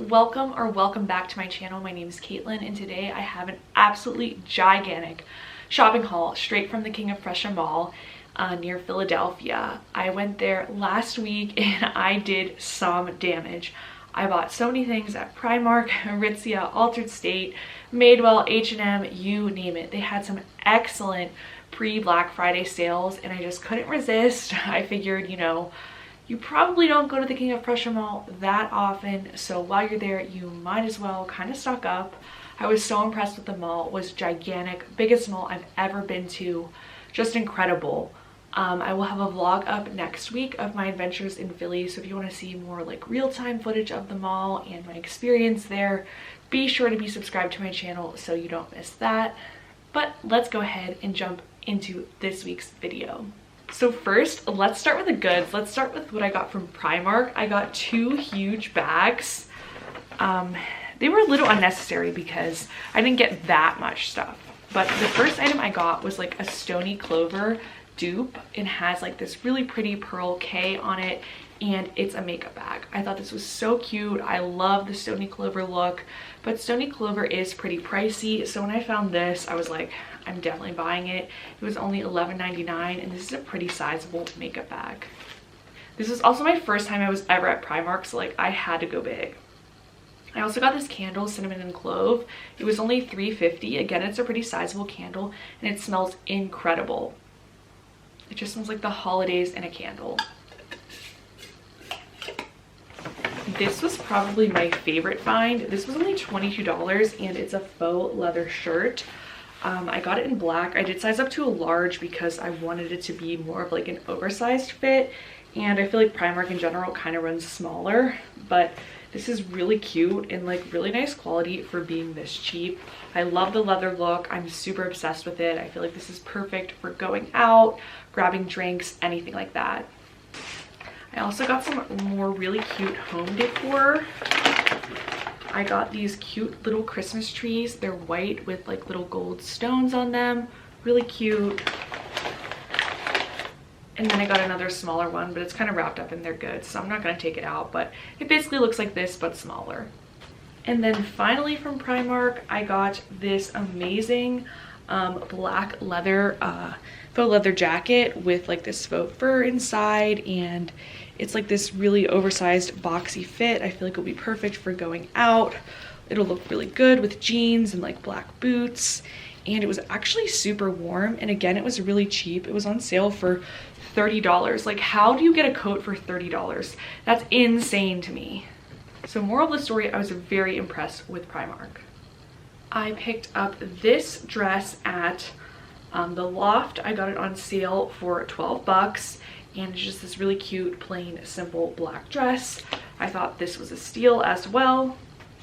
welcome back to my channel. My name is Kaitlin, and today I have an absolutely gigantic shopping haul straight from the King of Prussia Mall near Philadelphia. I went there last week and I did some damage. I bought so many things at Primark, Aritzia, Altered State, Madewell, H&M, you name it. They had some excellent pre-Black Friday sales and I just couldn't resist. I figured, you probably don't go to the King of Prussia Mall that often, so while you're there, you might as well kind of stock up. I was so impressed with the mall. It was gigantic, biggest mall I've ever been to, just incredible. I will have a vlog up next week of my adventures in Philly, so if you want to see more like real-time footage of the mall and my experience there, be sure to be subscribed to my channel so you don't miss that. But let's go ahead and jump into this week's video. So first, let's start with the goods. Let's start with what I got from Primark. I got two huge bags. They were a little unnecessary because I didn't get that much stuff. But the first item I got was like a Stony Clover dupe. It has like this really pretty pearl K on it and it's a makeup bag. I thought this was so cute. I love the Stony Clover look, but Stony Clover is pretty pricey. So when I found this, I was like, I'm definitely buying it. It was only $11.99 and this is a pretty sizable makeup bag. This is also my first time I was ever at Primark, so like I had to go big. I also got this candle, cinnamon and clove. It was only $3.50. Again, it's a pretty sizable candle and it smells incredible. It just smells like the holidays in a candle. This was probably my favorite find. This was only $22 and it's a faux leather shirt. I got it in black. I did size up to a large because I wanted it to be more of like an oversized fit, and I feel like Primark in general kind of runs smaller, but this is really cute and like really nice quality for being this cheap. I love the leather look. I'm super obsessed with it. I feel like this is perfect for going out, grabbing drinks, anything like that. I also got some more really cute home decor. I got these cute little Christmas trees. They're white with like little gold stones on them. Really cute. And then I got another smaller one, but it's kind of wrapped up in their goods, so I'm not going to take it out, but it basically looks like this, but smaller. And then finally from Primark, I got this amazing black leather, faux leather jacket with like this faux fur inside, and it's like this really oversized boxy fit. I feel like it'll be perfect for going out. It'll look really good with jeans and like black boots, and it was actually super warm, and again, it was really cheap. It was on sale for $30. Like, how do you get a coat for $30? That's insane to me. So moral of the story, I was very impressed with Primark. I picked up this dress at the Loft. I got it on sale for 12 bucks, and it's just this really cute, plain, simple black dress. I thought this was a steal as well.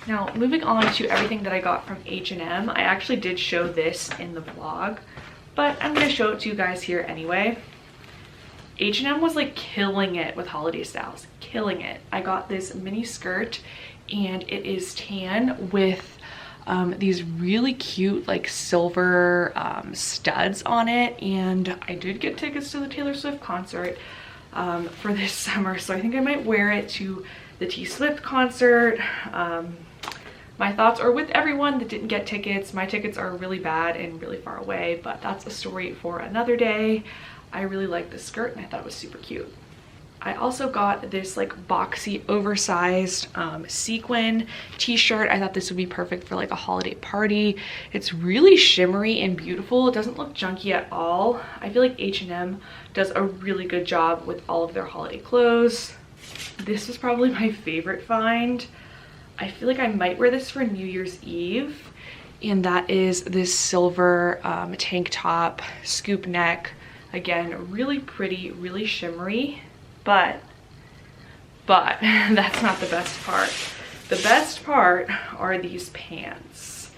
Now, moving on to everything that I got from H&M. I actually did show this in the vlog, but I'm going to show it to you guys here anyway. H&M was like killing it with holiday styles, killing it. I got this mini skirt and it is tan with these really cute like silver studs on it, and I did get tickets to the Taylor Swift concert for this summer, so I think I might wear it to the T Swift concert. My thoughts are with everyone that didn't get tickets. My tickets are really bad and really far away, but that's a story for another day. I really like this skirt and I thought it was super cute. I also got this like boxy oversized sequin t-shirt. I thought this would be perfect for like a holiday party. It's really shimmery and beautiful. It doesn't look junky at all. I feel like H&M does a really good job with all of their holiday clothes. This was probably my favorite find. I feel like I might wear this for New Year's Eve, and that is this silver tank top, scoop neck. Again, really pretty, really shimmery, but that's not the best part. The best part are these pants.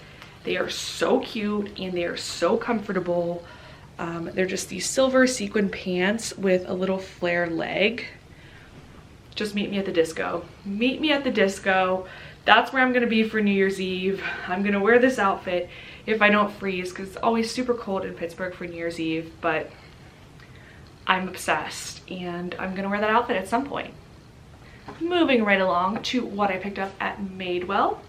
They are so cute and they are so comfortable. They're just these silver sequin pants with a little flare leg. Just meet me at the disco. Meet me at the disco. That's where I'm gonna be for New Year's Eve. I'm gonna wear this outfit if I don't freeze, because it's always super cold in Pittsburgh for New Year's Eve, but I'm obsessed and I'm gonna wear that outfit at some point. moving right along to what I picked up at Madewell.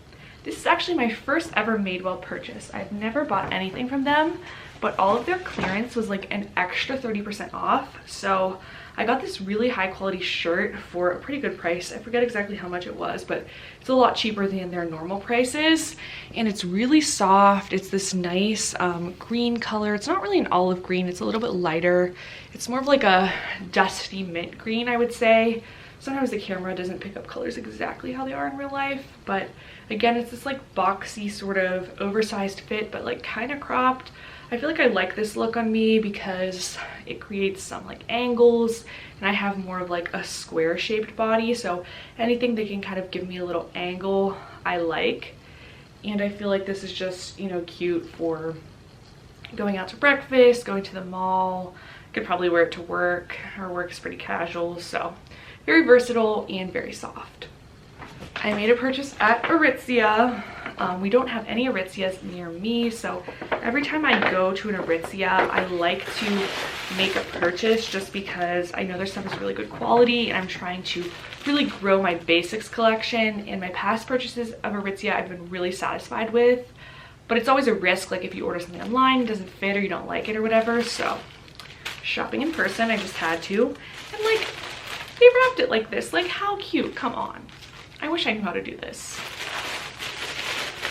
This is actually my first ever Madewell purchase. I've never bought anything from them, but all of their clearance was like an extra 30% off. So I got this really high quality shirt for a pretty good price. I forget exactly how much it was, but it's a lot cheaper than their normal prices. And it's really soft. It's this nice green color. It's not really an olive green. It's a little bit lighter. It's more of like a dusty mint green, I would say. Sometimes the camera doesn't pick up colors exactly how they are in real life, but again, it's this like boxy sort of oversized fit, but like kind of cropped. I feel like I like this look on me because it creates some like angles, and I have more of like a square shaped body, so anything that can kind of give me a little angle I like. And I feel like this is just, you know, cute for going out to breakfast, going to the mall. I could probably wear it to work. Our work is pretty casual, so very versatile and very soft. I made a purchase at Aritzia. We don't have any Aritzias near me, so every time I go to an Aritzia, I like to make a purchase just because I know their stuff is really good quality, and I'm trying to really grow my basics collection. And my past purchases of Aritzia I've been really satisfied with, but it's always a risk, like if you order something online, it doesn't fit or you don't like it or whatever. So shopping in person, I just had to. And like, they wrapped it like this. Like, how cute, come on. I wish I knew how to do this.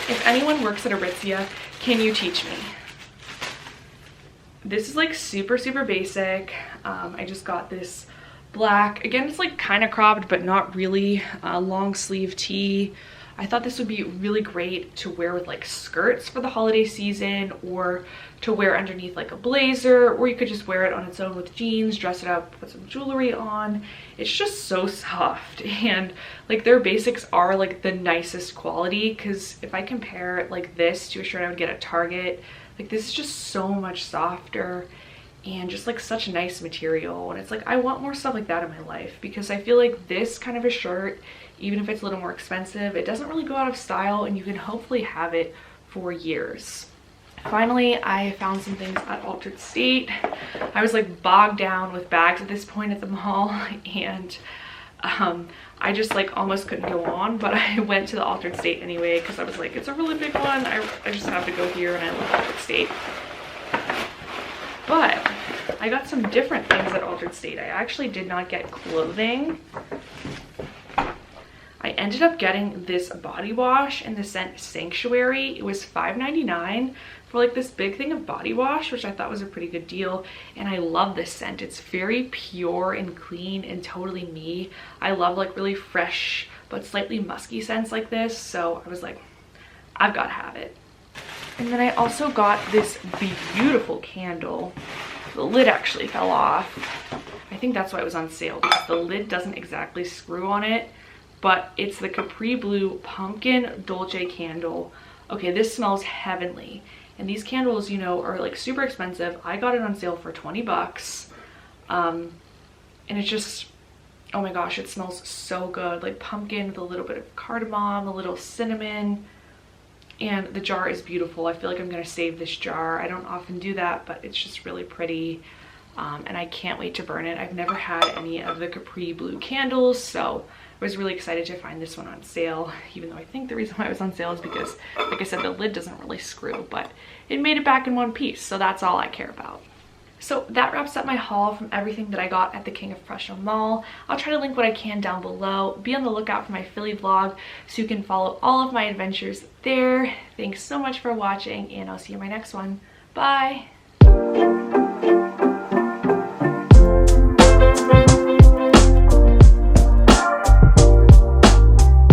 If anyone works at Aritzia, can you teach me? This is like super, super basic. I just got this black, again, it's like kind of cropped, but not really, long sleeve tee. I thought this would be really great to wear with like skirts for the holiday season, or to wear underneath like a blazer, or you could just wear it on its own with jeans, dress it up, put some jewelry on. It's just so soft, and like their basics are like the nicest quality, because if I compare like this to a shirt I would get at Target, like this is just so much softer and just like such a nice material. And it's like, I want more stuff like that in my life, because I feel like this kind of a shirt, even if it's a little more expensive, it doesn't really go out of style, and you can hopefully have it for years. Finally, I found some things at Altered State. I was like bogged down with bags at this point at the mall, and I just like almost couldn't go on, but I went to the Altered State anyway because I was like, it's a really big one. I just have to go here, and I love Altered State. But I got some different things at Altered State. I actually did not get clothing. I ended up getting this body wash in the scent Sanctuary. It was $5.99 for like this big thing of body wash, which I thought was a pretty good deal. And I love this scent. It's very pure and clean and totally me. I love like really fresh but slightly musky scents like this. So I was like, I've got to have it. And then I also got this beautiful candle. The lid actually fell off. I think that's why it was on sale, because the lid doesn't exactly screw on it. But it's the Capri Blue Pumpkin Dolce candle. Okay, this smells heavenly. And these candles, you know, are like super expensive. I got it on sale for 20 bucks. And it's just, oh my gosh, it smells so good. Like pumpkin with a little bit of cardamom, a little cinnamon. And the jar is beautiful. I feel like I'm gonna save this jar. I don't often do that, but it's just really pretty. And I can't wait to burn it. I've never had any of the Capri Blue candles, so I was really excited to find this one on sale, even though I think the reason why it was on sale is because, like I said, the lid doesn't really screw, but it made it back in one piece, so that's all I care about. So that wraps up my haul from everything that I got at the King of Prussia Mall. I'll try to link what I can down below. Be on the lookout for my Philly vlog so you can follow all of my adventures there. Thanks so much for watching, and I'll see you in my next one. Bye!